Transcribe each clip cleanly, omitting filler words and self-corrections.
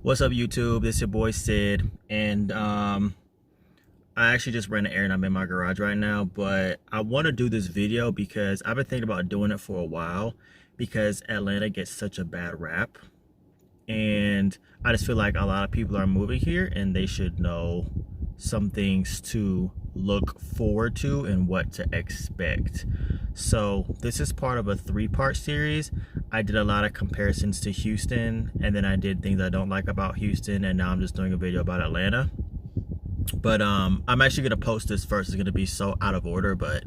What's up, YouTube? This is your boy Sid, and I actually just ran an errand. I'm in my garage right now, but I want to do this video because I've been thinking about doing it for a while because Atlanta gets such a bad rap, and I just feel like a lot of people are moving here and they should know some things to look forward to and what to expect. So this is part of a 3-part series. I did a lot of comparisons to Houston, and then I did things I don't like about Houston, and now I'm just doing a video about Atlanta. But I'm actually gonna post this first. It's gonna be so out of order, but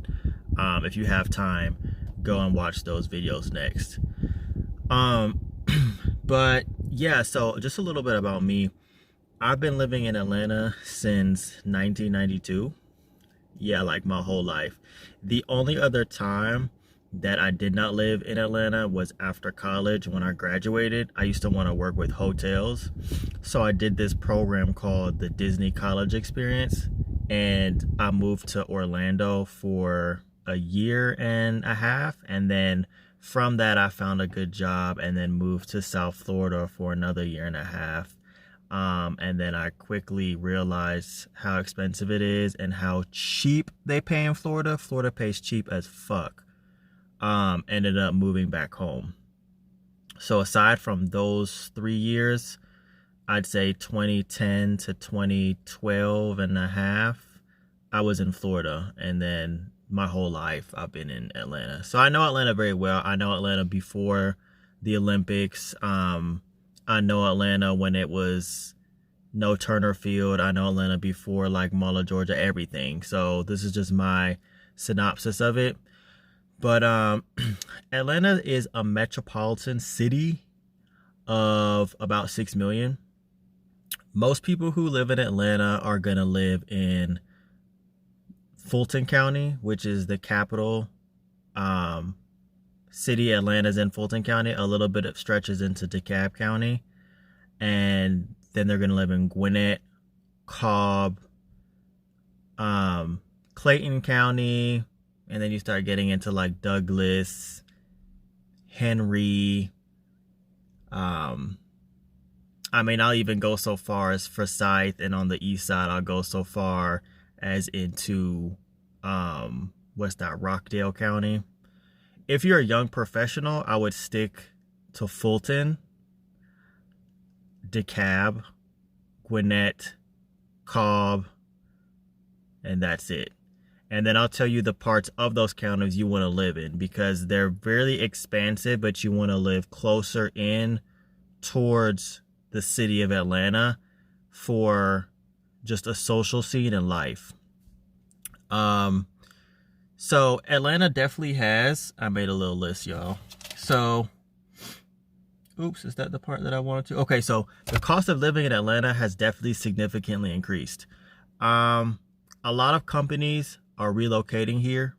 if you have time, go and watch those videos next. But yeah, so just a little bit about me. I've been living in Atlanta since 1992. Yeah, like my whole life. The only other time that I did not live in Atlanta was after college. When I graduated, I used to want to work with hotels. So I did this program called the Disney College Experience, and I moved to Orlando for a year and a half, and then from that I found a good job and then moved to South Florida for another year and a half. And then I quickly realized how expensive it is and how cheap they pay in Florida. Florida pays cheap as fuck. Ended up moving back home. So aside from those 3 years, I'd say 2010 to 2012 and a half, I was in Florida. And then my whole life I've been in Atlanta. So I know Atlanta very well. I know Atlanta before the Olympics. I know Atlanta when it was no Turner Field. I know Atlanta before like Mall of Georgia, everything. So this is just my synopsis of it. But Atlanta is a metropolitan city of about 6 million. Most people who live in Atlanta are going to live in Fulton County, which is the capital city. Atlanta's in Fulton County. A little bit of stretches into DeKalb County, and then they're gonna live in Gwinnett, Cobb, Clayton County, and then you start getting into like Douglas, Henry. I mean, I'll even go so far as Forsyth, and on the east side I'll go so far as into what's that, Rockdale County. If you're a young professional, I would stick to Fulton, DeKalb, Gwinnett, Cobb, and that's it. And then I'll tell you the parts of those counties you want to live in, because they're very expansive, but you want to live closer in towards the city of Atlanta for just a social scene and life. So Atlanta definitely has, I made a little list, y'all. So, oops, is that the part that I wanted to? Okay, so the cost of living in Atlanta has definitely significantly increased. A lot of companies are relocating here,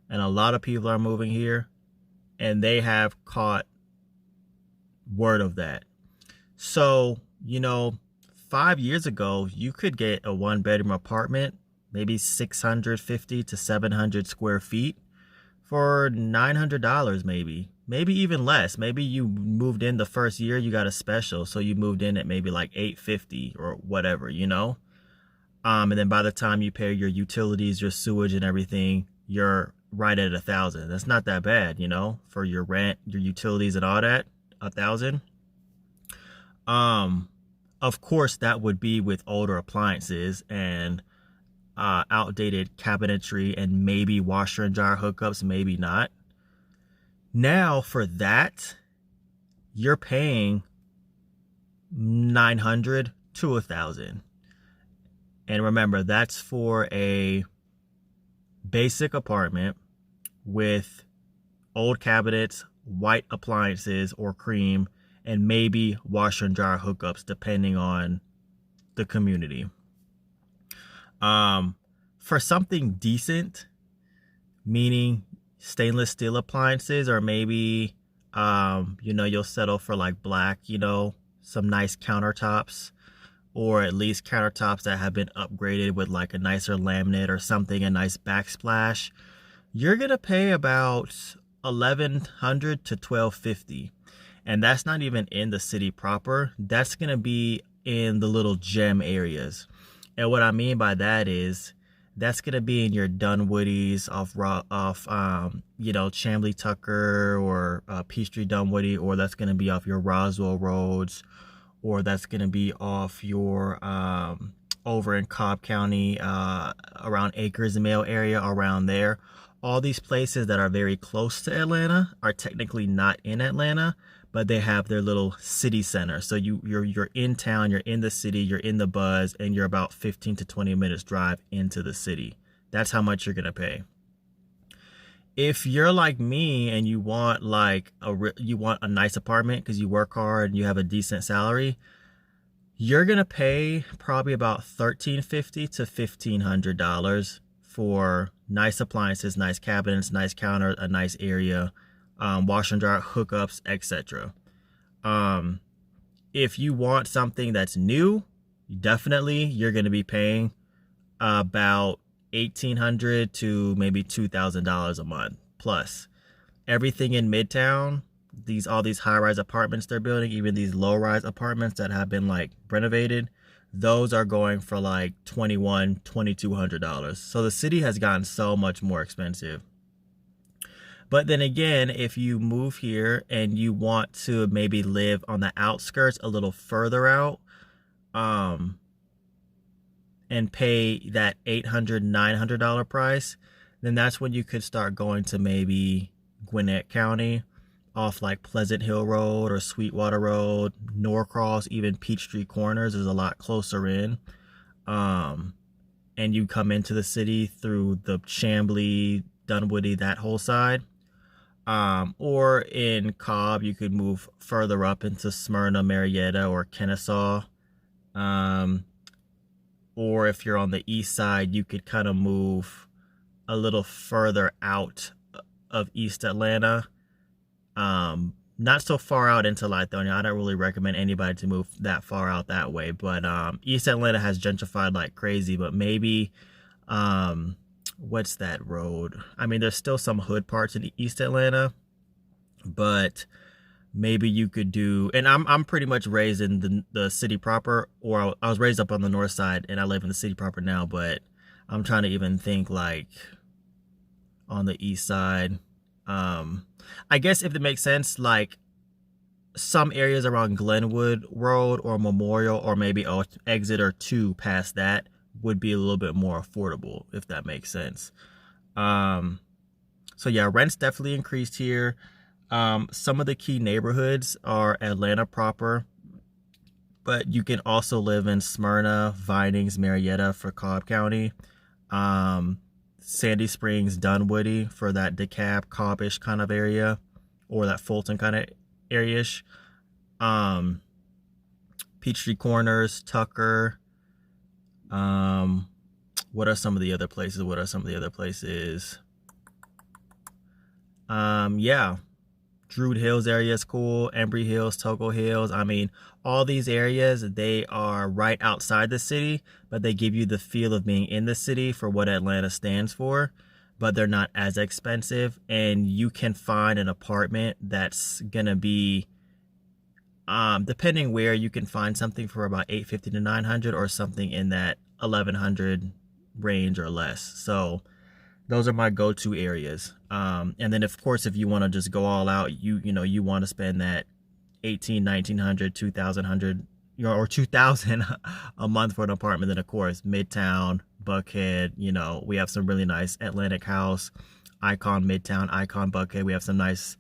and a lot of people are moving here, and they have caught word of that. So, 5 years ago, you could get a 1-bedroom apartment, maybe 650 to 700 square feet for $900, maybe even less. Maybe you moved in the first year, you got a special, so you moved in at maybe like $850 or whatever, and then by the time you pay your utilities, your sewage and everything, you're right at $1,000. That's not that bad, for your rent, your utilities and all that. $1,000. Of course that would be with older appliances and outdated cabinetry and maybe washer and dryer hookups, maybe not. Now for that, you're paying $900 to $1,000. And remember, that's for a basic apartment with old cabinets, white appliances or cream, and maybe washer and dryer hookups depending on the community. For something decent, meaning stainless steel appliances, or maybe you'll settle for like black, some nice countertops, or at least countertops that have been upgraded with like a nicer laminate or something, a nice backsplash, you're gonna pay about $1,100 to $1,250. And that's not even in the city proper. That's going to be in the little gem areas. And what I mean by that is that's going to be in your Dunwoody's Chamblee Tucker or Peachtree Dunwoody, or that's going to be off your Roswell roads, or that's going to be off your over in Cobb County, around Acres and Mill area, around there. All these places that are very close to Atlanta are technically not in Atlanta, but they have their little city center. So you're in town, you're in the city, you're in the buzz, and you're about 15 to 20 minutes drive into the city. That's how much you're gonna pay. If you're like me and you want a nice apartment because you work hard and you have a decent salary, you're gonna pay probably about $1,350 to $1,500 for nice appliances, nice cabinets, nice counter, a nice area, wash and dryer, hookups, etc. If you want something that's new, definitely you're going to be paying about $1,800 to maybe $2,000 a month plus. Everything in Midtown, all these high-rise apartments they're building, even these low-rise apartments that have been like renovated, those are going for like $2,100, $2,200. So the city has gotten so much more expensive. But then again, if you move here and you want to maybe live on the outskirts a little further out, and pay that $800, $900 price, then that's when you could start going to maybe Gwinnett County, off like Pleasant Hill Road or Sweetwater Road, Norcross, even Peachtree Corners is a lot closer in. And you come into the city through the Chamblee, Dunwoody, that whole side. Or in Cobb, you could move further up into Smyrna, Marietta, or Kennesaw. Or if you're on the east side, you could kind of move a little further out of East Atlanta. Not so far out into Lithonia. I don't really recommend anybody to move that far out that way, but East Atlanta has gentrified like crazy. But maybe what's that road? I mean, there's still some hood parts in East Atlanta, but maybe you could do, and I'm pretty much raised in the city proper, or I was raised up on the north side and I live in the city proper now, but I'm trying to even think like on the east side. I guess if it makes sense, like some areas around Glenwood Road or Memorial, or maybe exit or two past that, would be a little bit more affordable, if that makes sense. So yeah, rent's definitely increased here. Some of the key neighborhoods are Atlanta proper, but you can also live in Smyrna, Vinings, Marietta for Cobb County. Sandy Springs, Dunwoody for that DeKalb, Cobbish kind of area, or that Fulton kind of area-ish. Peachtree Corners, Tucker. What are some of the other places? Yeah. Druid Hills area is cool. Embry Hills, Togo Hills. I mean, all these areas, they are right outside the city, but they give you the feel of being in the city for what Atlanta stands for, but they're not as expensive. And you can find an apartment that's gonna be, depending where, you can find something for about $850 to $900, or something in that $1,100 range or less. So those are my go-to areas. And then of course, if you want to just go all out, you want to spend that $1,800, $1,900, $2,000, or $2,000 a month for an apartment, then of course Midtown, Buckhead, we have some really nice Atlantic House, Icon Midtown, Icon Buckhead. We have some nice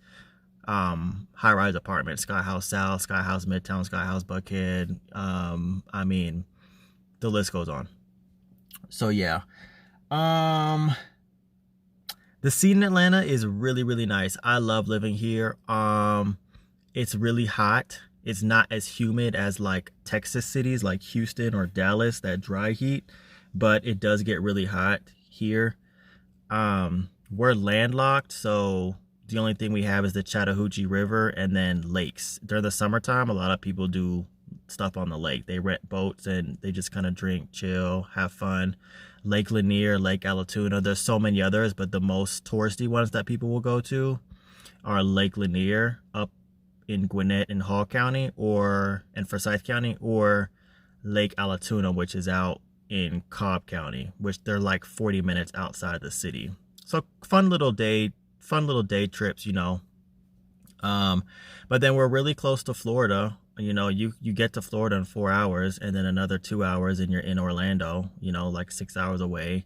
high-rise apartments, Sky House South, Sky House Midtown, Sky House Buckhead. I mean, the list goes on. So yeah. The scene in Atlanta is really, really nice. I love living here. It's really hot. It's not as humid as like Texas cities like Houston or Dallas, that dry heat, but it does get really hot here. We're landlocked, so the only thing we have is the Chattahoochee River and then lakes. During the summertime, a lot of people do stuff on the lake. They rent boats and they just kind of drink, chill, have fun. Lake Lanier, Lake Allatoona. There's so many others, but the most touristy ones that people will go to are Lake Lanier up in Gwinnett and Hall County, or in Forsyth County, or Lake Allatoona, which is out in Cobb County, which they're like 40 minutes outside the city. So fun little day trips, you know. But then we're really close to Florida. You know, you get to Florida in 4 hours, and then another 2 hours and you're in Orlando, you know, like 6 hours away.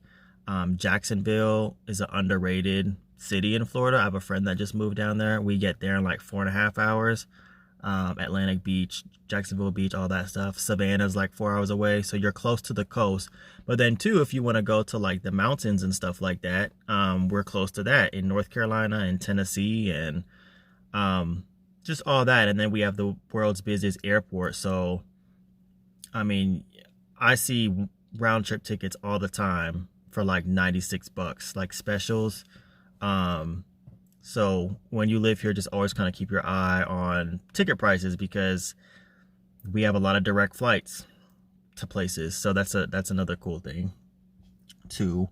Jacksonville is an underrated city in Florida. I have a friend that just moved down there. We get there in like 4.5 hours. Atlantic Beach, Jacksonville Beach, all that stuff. Savannah's like 4 hours away, so you're close to the coast. But then too, if you want to go to like the mountains and stuff like that, we're close to that in North Carolina and Tennessee, and just all that. And then we have the world's busiest airport. So I mean, I see round trip tickets all the time for like $96, like specials. So when you live here, just always kind of keep your eye on ticket prices, because we have a lot of direct flights to places. So that's another cool thing too.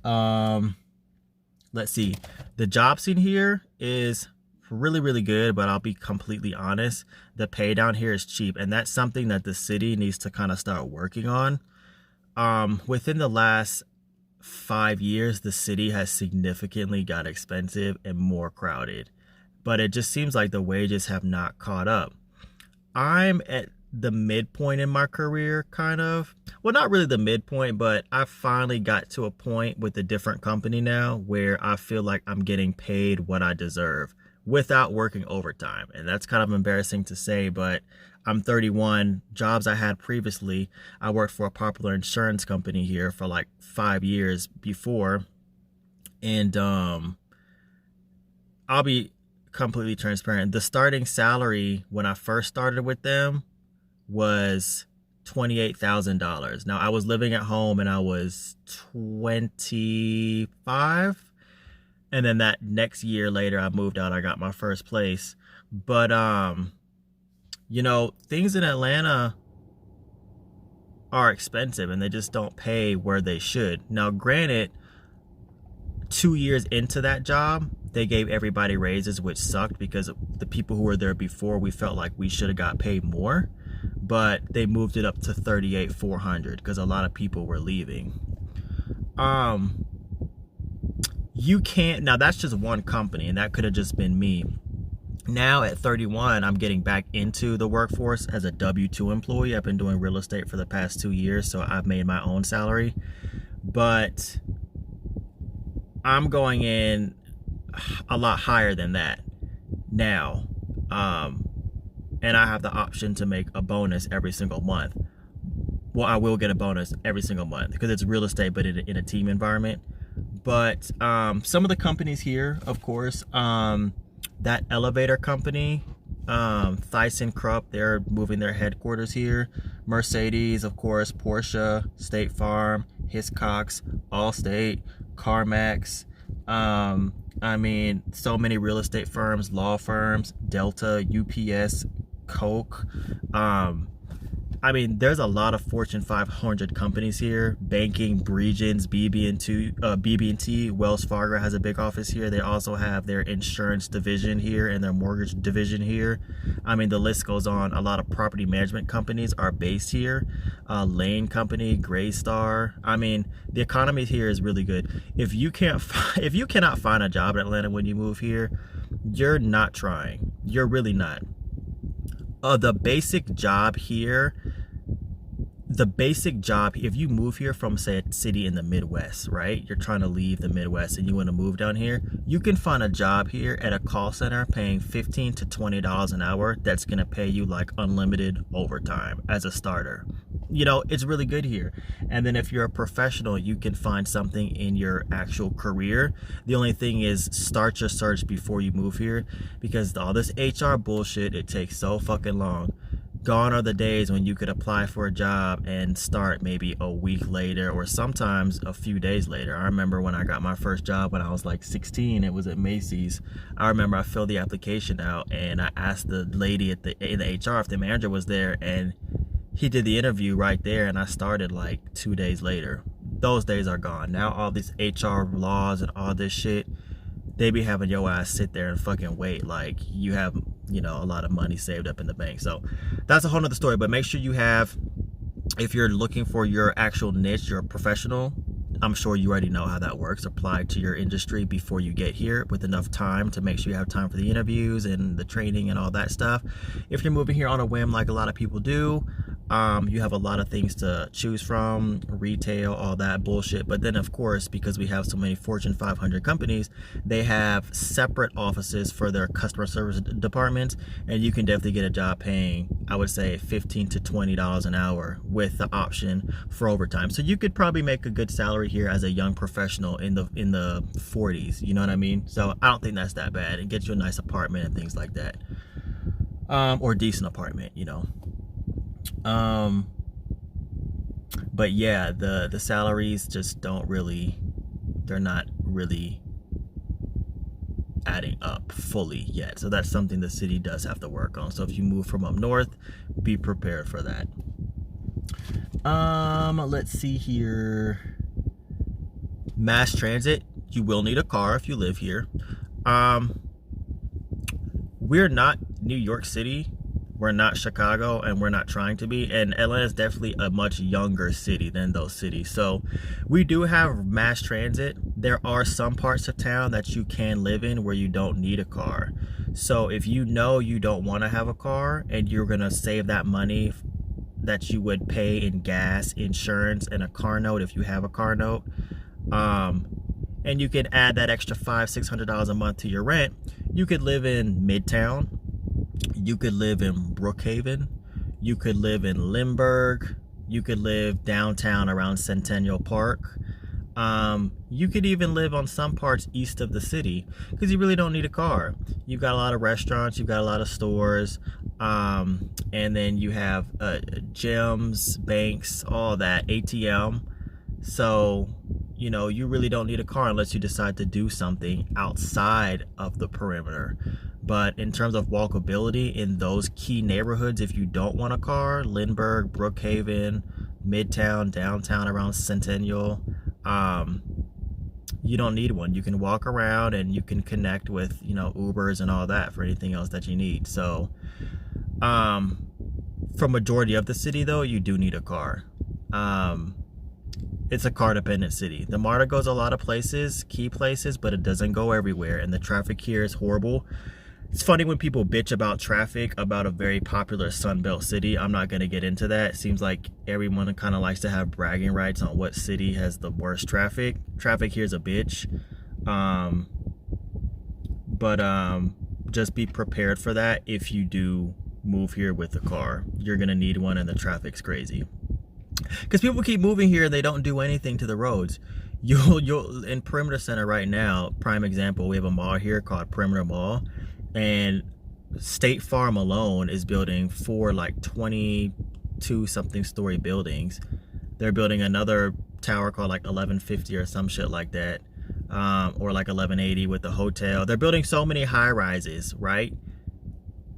Let's see. The job scene here is really, really good, but I'll be completely honest, the pay down here is cheap, and that's something that the city needs to kind of start working on. Within the last 5 years, the city has significantly got expensive and more crowded, but it just seems like the wages have not caught up. I'm at the midpoint in my career, kind of. Well, not really the midpoint, but I finally got to a point with a different company now where I feel like I'm getting paid what I deserve without working overtime. And that's kind of embarrassing to say, but I'm 31. Jobs I had previously, I worked for a popular insurance company here for like 5 years before. And I'll be completely transparent. The starting salary when I first started with them was $28,000. Now, I was living at home and I was 25. And then that next year later, I moved out. I got my first place. But you know, things in Atlanta are expensive and they just don't pay where they should. Now, granted, 2 years into that job, they gave everybody raises, which sucked because the people who were there before, we felt like we should have got paid more. But they moved it up to $38,400 because a lot of people were leaving. You can't, now that's just one company, and that could have just been me. Now at 31, I'm getting back into the workforce as a W-2 employee. I've been doing real estate for the past 2 years, so I've made my own salary. But I'm going in a lot higher than that now. And I have the option to make a bonus every single month. Well, I will get a bonus every single month because it's real estate, but in a team environment. But some of the companies here, of course, that elevator company, ThyssenKrupp, they're moving their headquarters here. Mercedes, of course, Porsche, State Farm, Hiscox, Allstate, CarMax. I mean, so many real estate firms, law firms, Delta, UPS, Coke. I mean, there's a lot of Fortune 500 companies here. Banking, Regions, BB&T, Wells Fargo has a big office here. They also have their insurance division here and their mortgage division here. I mean, the list goes on. A lot of property management companies are based here. Lane Company, Greystar. I mean, the economy here is really good. If you cannot find a job in Atlanta when you move here, you're not trying. You're really not. The basic job here, if you move here from, say, a city in the Midwest, right? You're trying to leave the Midwest and you want to move down here, you can find a job here at a call center paying $15 to $20 an hour that's going to pay you like unlimited overtime as a starter. You know, it's really good here. And then if you're a professional, you can find something in your actual career. The only thing is start your search before you move here, because all this HR bullshit, it takes so fucking long. Gone are the days when you could apply for a job and start maybe a week later or sometimes a few days later. I remember when I got my first job when I was like 16, it was at Macy's. I remember I filled the application out and I asked the lady in the HR if the manager was there, and he did the interview right there, and I started like 2 days later. Those days are gone. Now all these HR laws and all this shit, they be having your ass sit there and fucking wait like you have you know, a lot of money saved up in the bank. So that's a whole nother story. But make sure you have, if you're looking for your actual niche, you're a professional, I'm sure you already know how that works. Apply to your industry before you get here with enough time to make sure you have time for the interviews and the training and all that stuff. If you're moving here on a whim, like a lot of people do, you have a lot of things to choose from, retail, all that bullshit. But then, of course, because we have so many Fortune 500 companies, they have separate offices for their customer service departments, and you can definitely get a job paying, I would say, $15 to $20 an hour with the option for overtime. So you could probably make a good salary here as a young professional in the 40s. You know what I mean? So I don't think that's that bad, and get you a nice apartment and things like that, or decent apartment, you know. But yeah, the salaries just don't really, they're not really adding up fully yet. So that's something the city does have to work on. So if you move from up north, be prepared for that. Let's see here. Mass transit, you will need a car if you live here. We're not New York City, we're not Chicago, and we're not trying to be. And Atlanta is definitely a much younger city than those cities. So we do have mass transit. There are some parts of town that you can live in where you don't need a car. So if you know you don't want to have a car and you're going to save that money that you would pay in gas, insurance, and a car note if you have a car note, and you can add that extra $500-$600 a month to your rent, you could live in Midtown, you could live in Brookhaven, you could live in Lindbergh, you could live downtown around Centennial Park, you could even live on some parts east of the city because you really don't need a car. You've got a lot of restaurants, you've got a lot of stores, and then you have gyms, banks, all that, ATM. So, you know, you really don't need a car unless you decide to do something outside of the perimeter. But in terms of walkability in those key neighborhoods, if you don't want a car, Lindbergh, Brookhaven, Midtown, downtown around Centennial, you don't need one. You can walk around and you can connect with, you know, Ubers and all that for anything else that you need. So for majority of the city though, you do need a car. It's a car dependent city. The MARTA goes a lot of places, key places, but it doesn't go everywhere, and the traffic here is horrible. It's funny when people bitch about traffic about a very popular Sunbelt city. I'm not going to get into that. It seems like everyone kind of likes to have bragging rights on what city has the worst traffic. Traffic here is a bitch. Just be prepared for that if you do move here with a car. You're going to need one, and the traffic's crazy. Because people keep moving here and they don't do anything to the roads. You'll in Perimeter Center right now, prime example, we have a mall here called Perimeter Mall, and State Farm alone is building 4 like 22 something story buildings. They're building another tower called like 1150 or some shit like that, or like 1180 with the hotel. They're building so many high rises, right?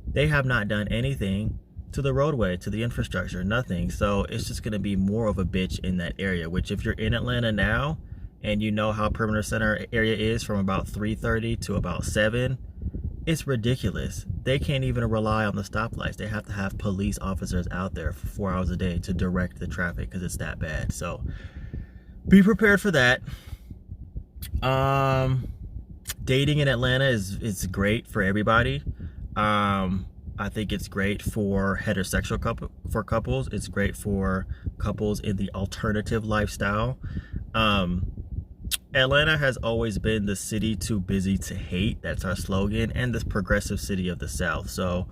They have not done anything to the roadway, to the infrastructure, nothing. So it's just going to be more of a bitch in that area, which if you're in Atlanta now and you know how Perimeter Center area is from about 3:30 to about 7, it's ridiculous. They can't even rely on the stoplights. They have to have police officers out there for 4 hours a day to direct the traffic because it's that bad. So be prepared for that. Dating in Atlanta is great for everybody. I think it's great for heterosexual couples. It's great for couples in the alternative lifestyle. Atlanta has always been the city too busy to hate. That's our slogan, and the progressive city of the South. So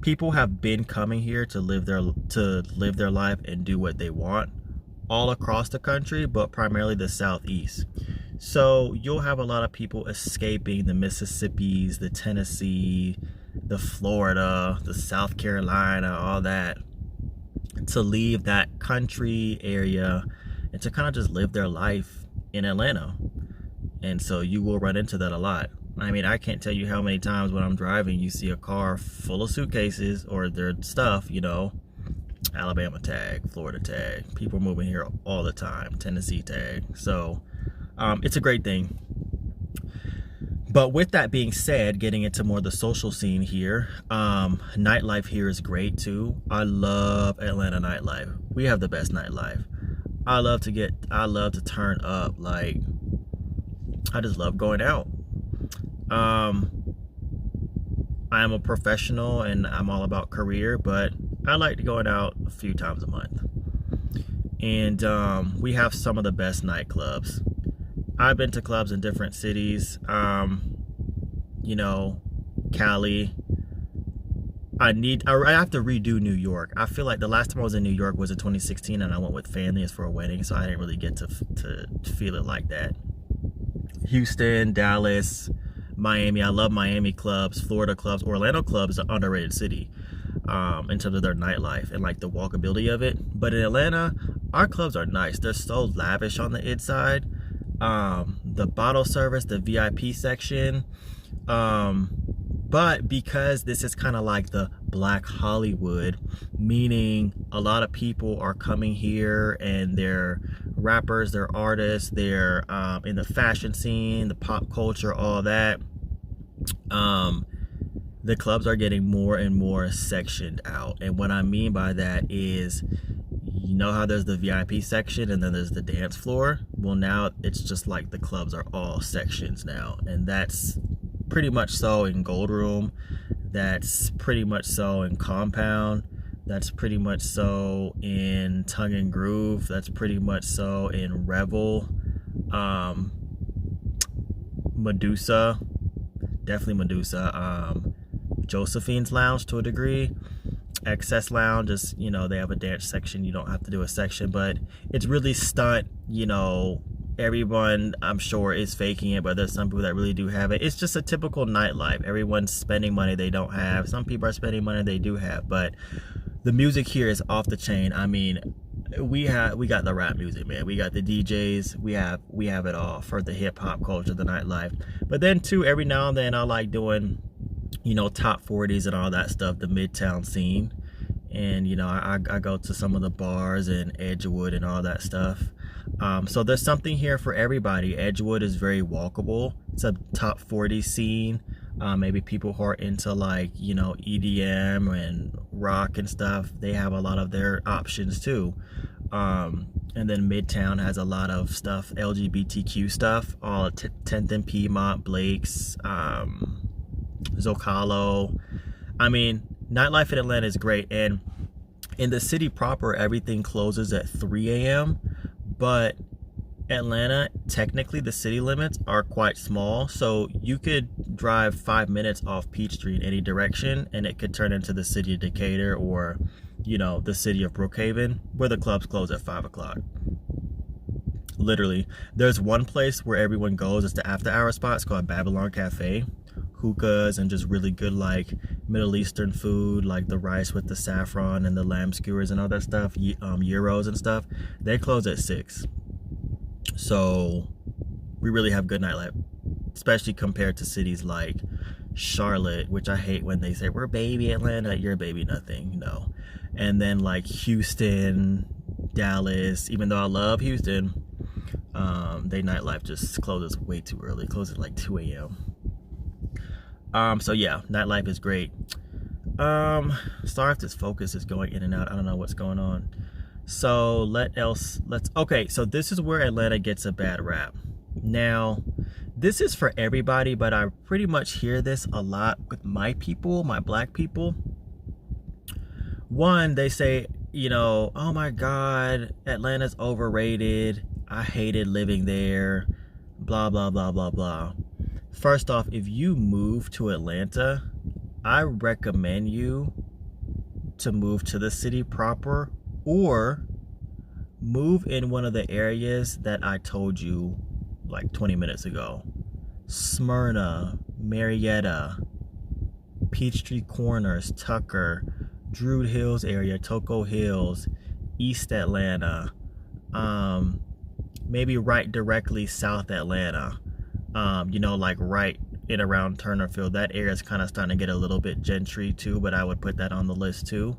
people have been coming here to live their life and do what they want all across the country, but primarily the Southeast. So you'll have a lot of people escaping the Mississippis, the Tennessee, the Florida, the South Carolina, all that, to leave that country area and to kind of just live their life in Atlanta. And so you will run into that a lot. I mean, I can't tell you how many times when I'm driving you see a car full of suitcases or their stuff, you know, Alabama tag, Florida tag, people moving here all the time, Tennessee tag. So it's a great thing. But with that being said, getting into more of the social scene here, nightlife here is great too. I love Atlanta nightlife. We have the best nightlife. I love to turn up. Like, I just love going out. Um, I am a professional and I'm all about career, but I like going out a few times a month. And we have some of the best nightclubs. I've been to clubs in different cities, you know, Cali. I have to redo New York. I feel like the last time I was in New York was in 2016, and I went with families for a wedding, so I didn't really get to feel it like that. Houston, Dallas, Miami. I love Miami clubs, Florida clubs. Orlando clubs is an underrated city in terms of their nightlife and like the walkability of it. But in Atlanta, our clubs are nice. They're so lavish on the inside. The bottle service, the VIP section. But because this is kind of like the Black Hollywood, meaning a lot of people are coming here and they're rappers, they're artists, they're in the fashion scene, the pop culture, all that. The clubs are getting more and more sectioned out. And what I mean by that is, you know how there's the VIP section and then there's the dance floor? Well, now it's just like the clubs are all sections now. And that's pretty much so in Gold Room. That's pretty much so in Compound. That's pretty much so in Tongue and Groove. That's pretty much so in Revel. Medusa. Definitely Medusa. Josephine's Lounge to a degree. Excess Lounge is, you know, they have a dance section. You don't have to do a section, but it's really stunt, you know. Everyone, I'm sure, is faking it, but there's some people that really do have it. It's just a typical nightlife. Everyone's spending money they don't have. Some people are spending money they do have, but the music here is off the chain. I mean, we got the rap music, man. We got the DJs. We have it all for the hip hop culture, the nightlife. But then too, every now and then I like doing, you know, top 40s and all that stuff, the Midtown scene. And, you know, I go to some of the bars in Edgewood and all that stuff. So there's something here for everybody. Edgewood is very walkable. It's a top 40 scene. Maybe people who are into, like, you know, EDM and rock and stuff, they have a lot of their options too. And then Midtown has a lot of stuff, LGBTQ stuff, all 10th and Piedmont, Blake's, Zocalo. I mean, nightlife in Atlanta is great. And in the city proper, everything closes at 3 a.m. But Atlanta, technically the city limits are quite small, so you could drive 5 minutes off Peachtree in any direction and it could turn into the city of Decatur or, you know, the city of Brookhaven, where the clubs close at 5 o'clock. Literally. There's one place where everyone goes. It's the after hour spot. It's called Babylon Cafe. Hookahs and just really good, like, Middle Eastern food, like the rice with the saffron and the lamb skewers and all that stuff, gyros and stuff. They close at 6. So we really have good nightlife, especially compared to cities like Charlotte, which I hate when they say we're baby Atlanta. You're baby nothing. No. And then like Houston, Dallas, even though I love Houston, they nightlife just closes way too early. Closes at like 2 a.m. So yeah, nightlife is great. Sorry if this focus is going in and out. I don't know what's going on. So okay, so this is where Atlanta gets a bad rap. Now, this is for everybody, but I pretty much hear this a lot with my people, my black people. One, they say, you know, oh my God, Atlanta's overrated. I hated living there. Blah, blah, blah, blah, blah. First off, if you move to Atlanta, I recommend you to move to the city proper or move in one of the areas that I told you like 20 minutes ago. Smyrna, Marietta, Peachtree Corners, Tucker, Druid Hills area, Toco Hills, East Atlanta, maybe right directly South Atlanta. You know, like right in around Turnerfield. That area is kind of starting to get a little bit gentry too, but I would put that on the list too.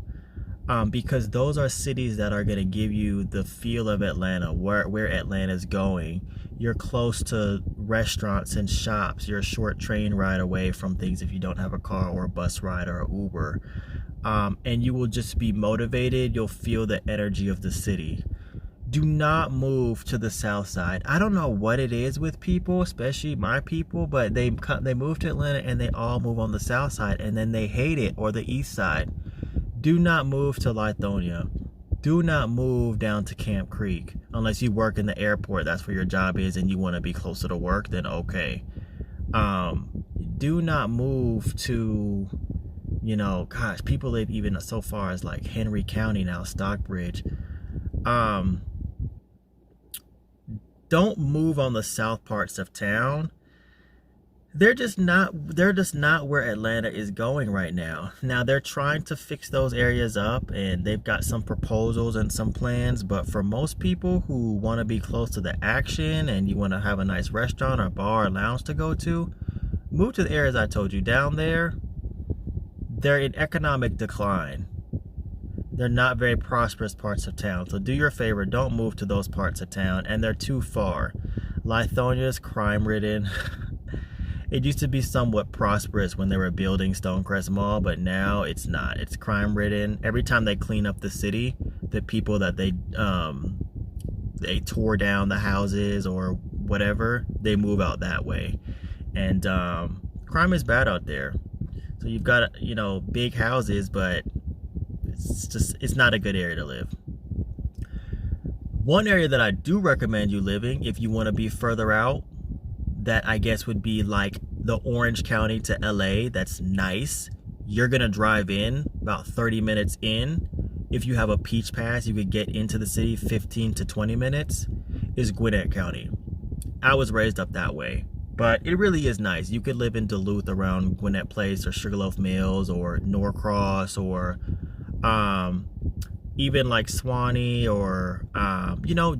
because those are cities that are going to give you the feel of Atlanta, where Atlanta's going. You're close to restaurants and shops. You're a short train ride away from things if you don't have a car or a bus ride or an Uber. And you will just be motivated. You'll feel the energy of the city. Do not move to the south side. I don't know what it is with people, especially my people, but they move to Atlanta and they all move on the south side and then they hate it, or the east side. Do not move to Lithonia. Do not move down to Camp Creek unless you work in the airport. That's where your job is and you want to be closer to work, then okay. Do not move to, gosh, people live even so far as like Henry County now, Stockbridge. Don't move on the south parts of town. They're just not where Atlanta is going right now. Now they're trying to fix those areas up and they've got some proposals and some plans, but for most people who want to be close to the action and you want to have a nice restaurant or bar or lounge to go to, move to the areas I told you. Down there, they're in economic decline. They're not very prosperous parts of town. So do your favor, don't move to those parts of town, and they're too far. Lithonia is crime ridden. It used to be somewhat prosperous when they were building Stonecrest Mall, but now it's not. It's crime ridden. Every time they clean up the city, the people that they tore down the houses or whatever, they move out that way. And crime is bad out there. So you've got, big houses, but it's not a good area to live. One area that I do recommend you living if you want to be further out, that I guess would be like the Orange County to LA. That's nice. You're gonna drive in about 30 minutes in. If you have a Peach Pass, you could get into the city 15 to 20 minutes. Is Gwinnett County. I was raised up that way, but it really is nice. You could live in Duluth around Gwinnett Place or Sugarloaf Mills or Norcross or even like Swanee or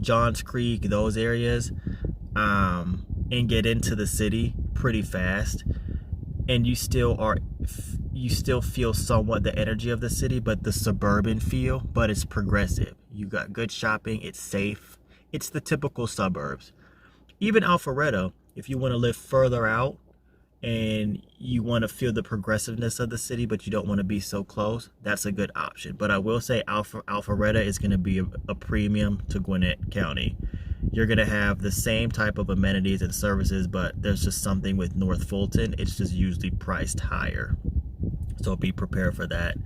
Johns Creek, those areas, and get into the city pretty fast, and you still feel somewhat the energy of the city, but the suburban feel, but it's progressive. You got good shopping, it's safe, it's the typical suburbs. Even Alpharetta, if you want to live further out and you want to feel the progressiveness of the city, but you don't want to be so close, that's a good option. But I will say Alpharetta is going to be a premium to Gwinnett County. You're going to have the same type of amenities and services, but there's just something with North Fulton. It's just usually priced higher. So be prepared for that.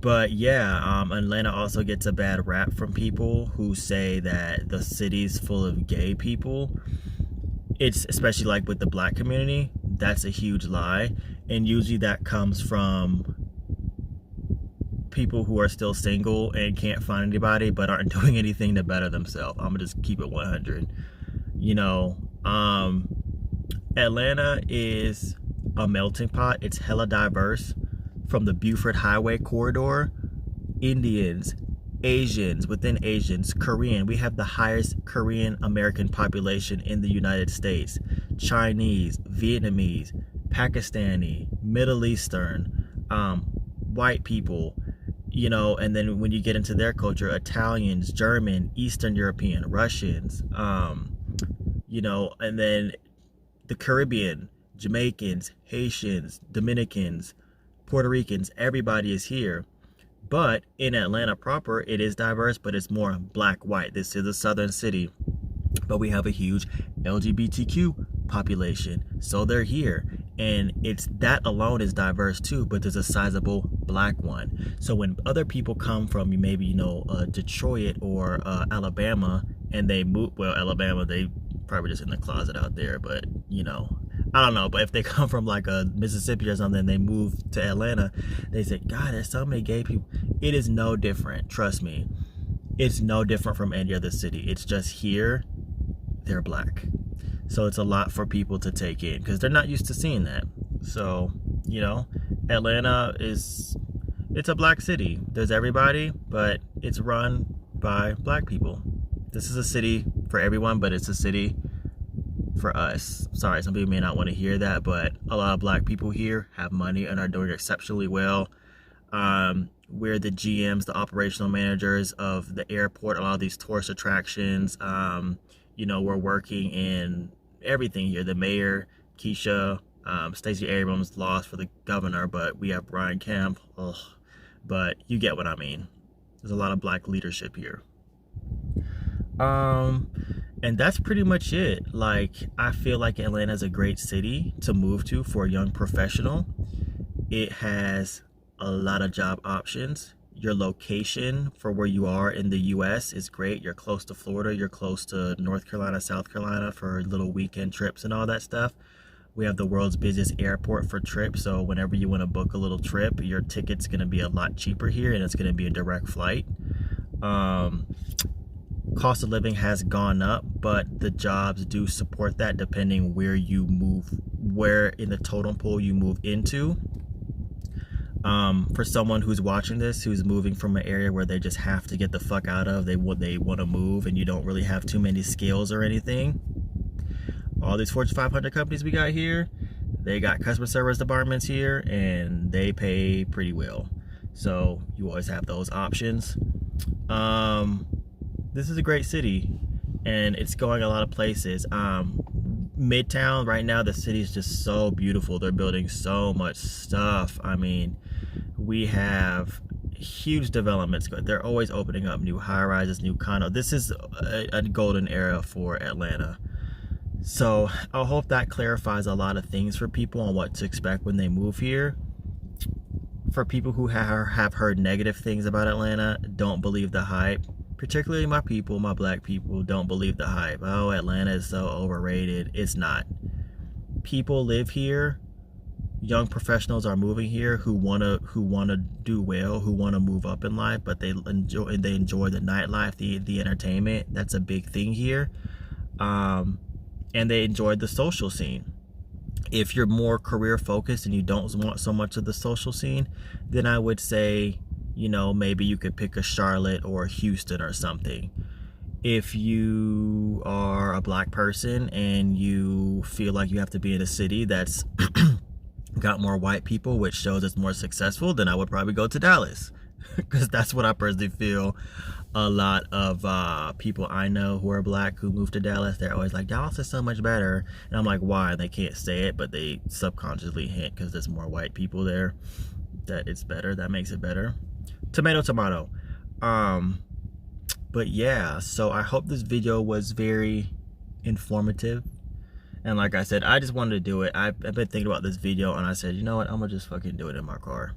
But yeah, Atlanta also gets a bad rap from people who say that the city's full of gay people. It's especially like with the black community, that's a huge lie. And usually that comes from people who are still single and can't find anybody but aren't doing anything to better themselves. I'm gonna just keep it 100. Atlanta is a melting pot. It's hella diverse. From the Buford Highway corridor, Indians, Asians, within Asians, Korean. We have the highest Korean American population in the United States. Chinese, Vietnamese, Pakistani, Middle Eastern, white people, and then when you get into their culture, Italians, German, Eastern European, Russians, and then the Caribbean, Jamaicans, Haitians, Dominicans, Puerto Ricans, everybody is here. But in Atlanta proper, it is diverse, but it's more black, white. This is a southern city, but we have a huge LGBTQ population. So they're here. And it's that alone is diverse too, but there's a sizable black one. So when other people come from maybe, Detroit or Alabama, and they move, Alabama, they probably just in the closet out there, but I don't know, but if they come from like a Mississippi or something, they move to Atlanta, they say, God, there's so many gay people. It is no different. Trust me. It's no different from any other city. It's just here, they're black. So it's a lot for people to take in because they're not used to seeing that. So, Atlanta it's a black city. There's everybody, but it's run by black people. This is a city for everyone, but it's a city for us. Sorry, some people may not want to hear that, but a lot of black people here have money and are doing exceptionally well. We're the GMs, the operational managers of the airport, a lot of these tourist attractions. We're working in everything here. The mayor, Keisha, Stacey Abrams lost for the governor, but we have Brian Kemp. Ugh. But you get what I mean. There's a lot of black leadership here. And that's pretty much it. Like, I feel like Atlanta is a great city to move to for a young professional. It has a lot of job options. Your location for where you are in the US is great. You're close to Florida, you're close to North Carolina, South Carolina for little weekend trips and all that stuff. We have the world's busiest airport for trips, so whenever you want to book a little trip, your ticket's going to be a lot cheaper here, and it's going to be a direct flight. Cost of living has gone up, but the jobs do support that depending where you move, where in the totem pole you move into. For someone who's watching this, who's moving from an area where they just have to get the fuck out of, they want to move, and you don't really have too many skills or anything. All these Fortune 500 companies we got here, they got customer service departments here, and they pay pretty well. So you always have those options. This is a great city, and it's going a lot of places. Midtown right now, the city is just so beautiful. They're building so much stuff. I mean, we have huge developments. They're always opening up new high-rises, new condo. This is a golden era for Atlanta. So I hope that clarifies a lot of things for people on what to expect when they move here. For people who have heard negative things about Atlanta, don't believe the hype. Particularly my people, my black people, don't believe the hype. Oh, Atlanta is so overrated. It's not. People live here. Young professionals are moving here who wanna do well, who wanna move up in life, but they enjoy the nightlife, the entertainment. That's a big thing here. And they enjoy the social scene. If you're more career focused and you don't want so much of the social scene, then I would say, maybe you could pick a Charlotte or a Houston or something. If you are a black person and you feel like you have to be in a city that's got more white people, which shows it's more successful, then I would probably go to Dallas. Because that's what I personally feel. A lot of people I know who are black who move to Dallas, they're always like, Dallas is so much better. And I'm like, why? And they can't say it, but they subconsciously hint because there's more white people there that it's better. That makes it better. Tomato, tomato. But yeah, so I hope this video was very informative. And like I said, I just wanted to do it. I've been thinking about this video, and I said, you know what? I'm going to just fucking do it in my car.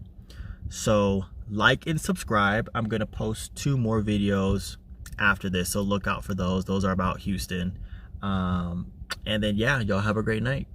So like and subscribe. I'm going to post 2 more videos after this, so look out for those. Those are about Houston. And then, yeah, y'all have a great night.